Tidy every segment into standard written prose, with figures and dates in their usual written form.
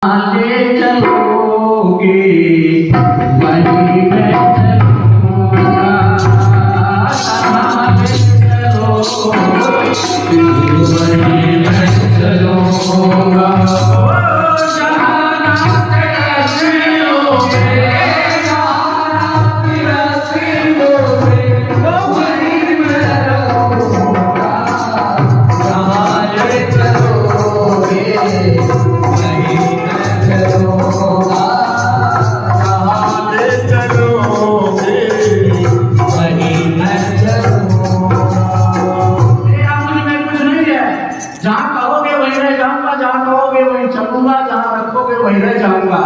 ले चलोगे वहीं मैं चलूंगा, कहाँ ले चलोगे वहीं मैं चलूंगा। जहाँ कहोगे वहीं रह जाऊंगा, जहाँ कहोगे वहीं चलूंगा, जहाँ रखोगे वहीं रह जाऊंगा,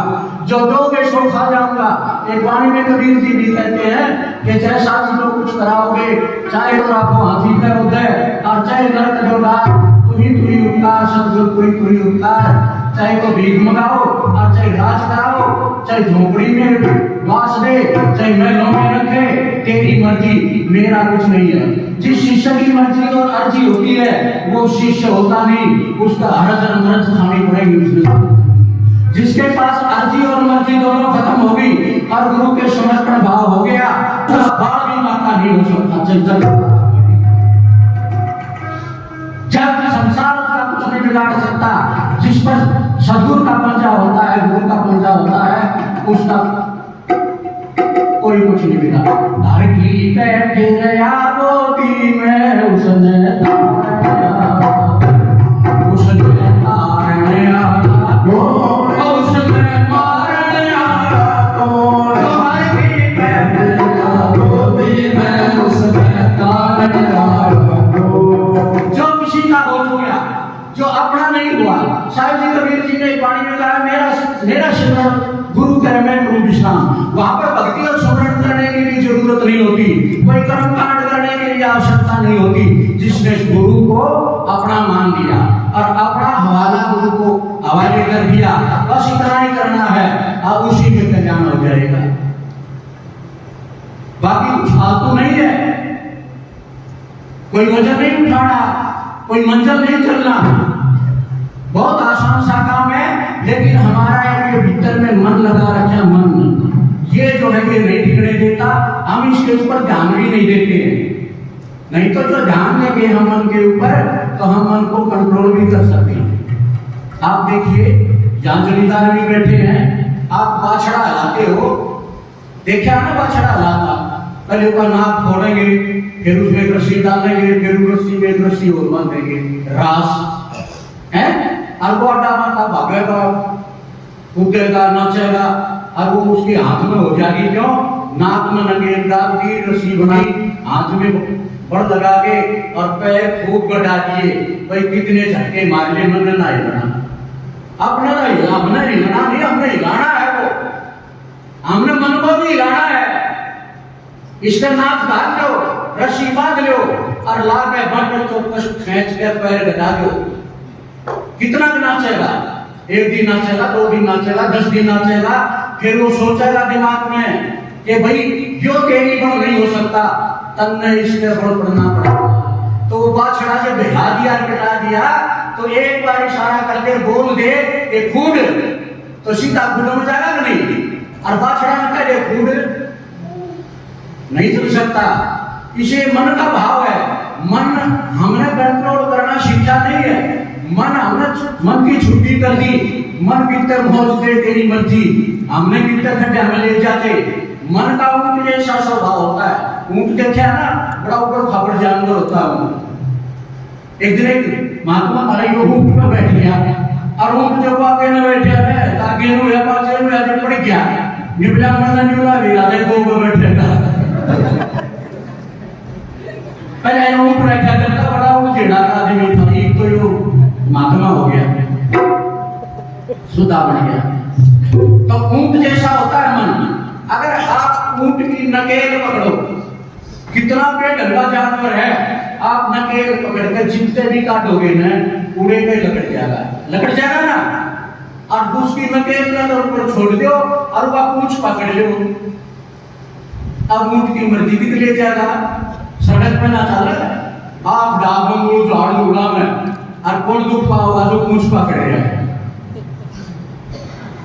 जो दोगे सो खा जाऊंगा। एक वाणी में कबीर जी भी कहते हैं कि जैसा जी जो कुछ कराओगे, चाहे तो आपको हाथी पर उदय और चाहे नरक जो डाल, तुही उपकार सदगुरु तुही उपकार। चाहे तो भीख मंगाओ और चाहे राज कराओ, चाहे झोपड़ी में वास दे, चाहे महलों में रखे, तेरी मर्जी, मेरा कुछ नहीं है। जिस शिष्य की मर्जी और अर्जी होती है वो शिष्य होता नहीं, उसका हरज मरज खानी पड़ेगी उसमें। जिसके पास अर्जी और मर्जी दोनों खत्म होगी और गुरु के समर्पण भाव हो गया, तो बाल भी माता नहीं हो सकता। जब संसार का कुछ नहीं बिगाड़ सकता, जिस पर सदगुरु का पंजा होता है, गुरु का पंजा होता है, उसका कोई कुछ नहीं बिगाड़ा। धरती पे गिरया मोती में उसने जो अपना नहीं हुआ। साहिब जी कबीर जी ने वाणी में कहा, मेरा सिमरण गुरु करे मैं गुरु विश्राम। वहां पर भक्ति और स्मरण करने की भी जरूरत नहीं होती, कोई कर्म कांड करने की भी आवश्यकता नहीं होती। जिसने गुरु को अपना मान दिया और अपना हवाला गुरु को हवाले कर दिया, बस इतना ही करना है, अब उसी में कल्याण हो जाएगा। बाकी कुछ फालतू नहीं है, कोई वजन नहीं उठाना, कोई मंजिल नहीं चलना, बहुत आसान सा काम है। लेकिन हमारा ये भीतर में मन लगा रखा, मन ये जो है ये नहीं टिकने देता, हम इसके ऊपर ध्यान भी नहीं देते हैं। नहीं तो जो ध्यान देंगे हम मन के ऊपर, तो हम मन को कंट्रोल भी कर सकते हैं। आप देखिए यहाँ जमींदार भी बैठे हैं, आप बाछड़ा लाते हो, देखा ना बाछड़ा लाता, पहले ऊपर नाक फोड़ेंगे, फिर उसमें रस्सी डालेंगे, फिर रस्सी में रस्सी और बांधेंगे, रास है और वो अड्डा मारता भागेगा, कूदेगा, नाचेगा, और वो उसके हाथ में हो जाएगी। क्यों? नाक में नकेल डाल दी, रस्सी बनाई, हाथ में बड़ लगा के और पैर खूब बढ़ा दिए, भाई कितने झटके मार ले, मन ना हिलाना। अपने नहीं, हमने हिलाना नहीं, हमने हिलाना है, वो हमने मन को भी हिलाना है। इसका नाक डाल लो, रस्सी बांध लो और ला के बंद चौकस खींच के पैर घटा दो। कितना नाचेगा? एक दिन नाचेगा, 2 दिन नाचेगा, 10 दिन नाचेगा, फिर वो सोचेगा दिमाग में कि भाई क्यों तेरी बड़ नहीं हो सकता, तब ने इसके बड़ पड़ना पड़ा। तो वो बाछड़ा से बिठा दिया, बिठा दिया, तो एक बार इशारा करके बोल दे कि कूद, तो सीधा कूद में जाएगा नहीं, और बाछड़ा ने कह दे कूद, नहीं चल सकता। इसे मन का भाव है। मन हमने कंट्रोल करना सीखा नहीं है, मन हमने मन की छुट्टी कर दी, मन कितने मौज दे तेरी मर्जी, हमने कितने खड्डे हमें ले जाते। मन का ऊंट जैसा स्वभाव होता है, ऊंट देखा ना, बड़ा ऊपर खबर जानवर होता है। एक दिन एक महात्मा हमारा ऊंट पर बैठ गया और ऊंट जब आगे न बैठे है ताकि नु है पास में आगे पड़ गया, निपला मन निपला भी आगे को ऊपर बैठेगा। पहले ऊंट बैठा करता, बड़ा वो जेड़ा आदमी था, एक तो यो महात्मा हो गया, सुधा बन गया। तो ऊंट जैसा होता है मन। अगर आप ऊंट की नकेल पकड़ो, कितना बेढंगा जानवर है, आप नकेल पकड़ के जितने भी काटोगे ना, उड़े के लकड़ जाएगा ना, और दूसरी नकेल में ऊपर छोड़ दो और वह पूंछ पकड़ लो, अब ऊंट की मर्जी भी ले जाएगा। सड़क पे ना चल, आप डाबंगुल झाड़ू उड़ा में और कौन दुख पाओगा जो पूंछ पकड़े है।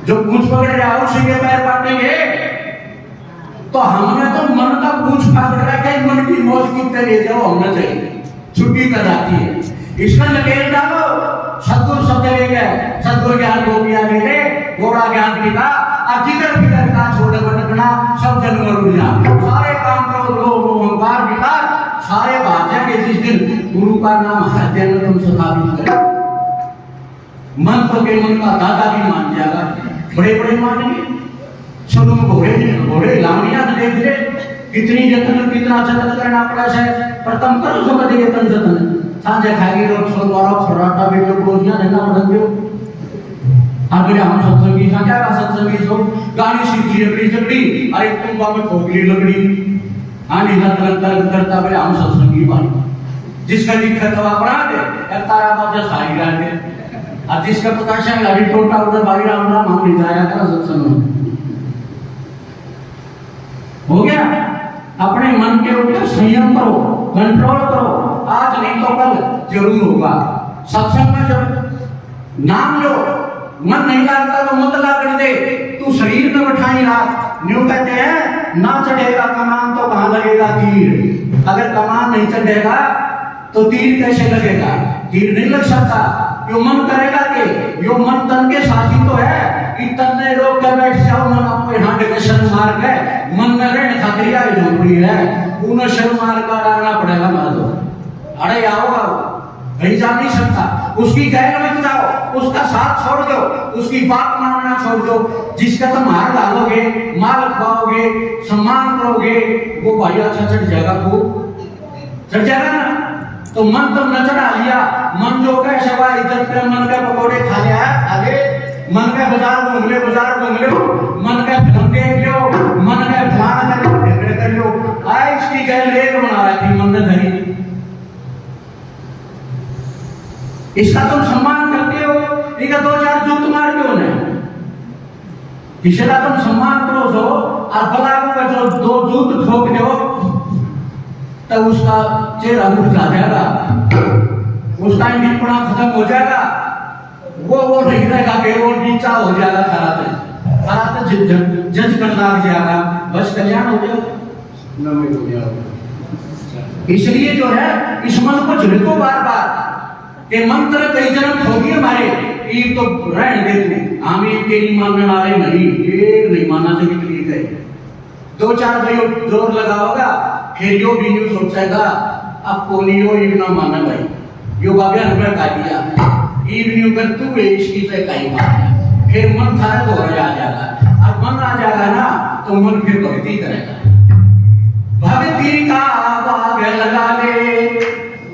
जो पूछ पकड़ रहा है उसी के पैर काटेंगे। तो हमने तो मन का पूछ पकड़ रखा है, मन की मौज कितने ले जाओ हमने चाहिए, छुट्टी कर आती है। इसका नकेल डालो, सदगुरु शब्द ले गए, सदगुरु ज्ञान गोपिया ले ले, घोड़ा ज्ञान पिता, और जिधर फिकर का छोड़ भटकना, सब जन मरुड़ जा, सारे काम करो लोग अहंकार विकार सारे भाग जाएंगे जिस दिन गुरु का नाम हृदय में तुम स्थापित करो। मन तो के मन का दादा भी मान जाएगा, बड़े बड़े मानेंगे। शुरू में घोड़े लावणिया देख ले, कितनी जतन कितना जतन करना पड़ा है, प्रथम करो सो कदे जतन जतन सांझे खाएगी रोज सो द्वारा फराटा भी जो कोजियां देना पड़न दो। अगर हम सत्संगी सांझा का सत्संगी सो गाड़ी सीधी लकड़ी चकड़ी, अरे तुम बाबू ठोकरी लकड़ी आनी लत करता बे हम सत्संगी बानी। जिसका लिखा तो अपराध है तारा बाजा सारी गाल दे, और जिसका पता है गाड़ी टोटा उधर भाई राम राम हम ले जाया था सत्संग हो गया। अपने मन के ऊपर संयम करो, कंट्रोल करो, आज नहीं तो कल जरूर होगा। सत्संग में जब नाम लो, मन नहीं लगता तो मत कर दे, तू शरीर में बैठाई रात। न्यू कहते हैं ना चढ़ेगा कमान तो कहां लगेगा तीर। अगर कमान नहीं चढ़ेगा तो तीर कैसे लगेगा, तीर नहीं लग सकता। यो मन करेगा कि यो मन तन के साथी तो है, तन ने रोक के बैठ जाओ, मन आपको हाथ के शर्म मार के मन में रहने खतरिया झोपड़ी है, उन्हें शर्म मार कर डालना पड़ेगा मारो। अरे आओगा कहीं जा नहीं सकता, उसकी गैर में जाओ, उसका साथ छोड़ दो, उसकी बात मानना छोड़ दो। जिसका तुम हार डालोगे, माल खाओगे, सम्मान करोगे, वो भाई अच्छा चढ़ जाएगा, वो चढ़ जाएगा ना। तो मन तुम न चढ़ा लिया, मन जो कह सवा इज्जत कर, मन के पकौड़े खा लिया खा ले, मन के बाजार घूम ले, मन के फिल्म देख लो, मन के फलाना कर लो, आए इसकी गैर लेक बना रहा थी मन ने धरी। इसका तुम सम्मान करते हो, इसका दो चार जूत मार के होने, इसका तुम सम्मान करो सो, और भला का जो दो जूत ठोक दो तब उसका चेहरा मुरझा जाएगा, उसका निपड़ा खत्म हो जाएगा, वो नहीं रहेगा कि वो नीचा हो जाएगा, खराब जज करना लग जाएगा, बस कल्याण हो जाएगा। इसलिए जो है इस मन को झिड़को बार बार के मंत्र कई जन्म होगी हमारे, ये तो रहने दे तू, आमीन के नहीं मानने वाले नहीं मानना चाहिए ठीक है। दो चार भाई जोर लगाओगा, फिर यो भी यूं सोचेगा अब कोनियो ये ना माना भाई, यो बाबे रुपए का दिया, ईवनिंग कर तू इसकी पे कहीं बात, फिर मन सारा तो आ जाएगा, अब मन आ जाएगा ना तो मन फिर भक्ति करेगा।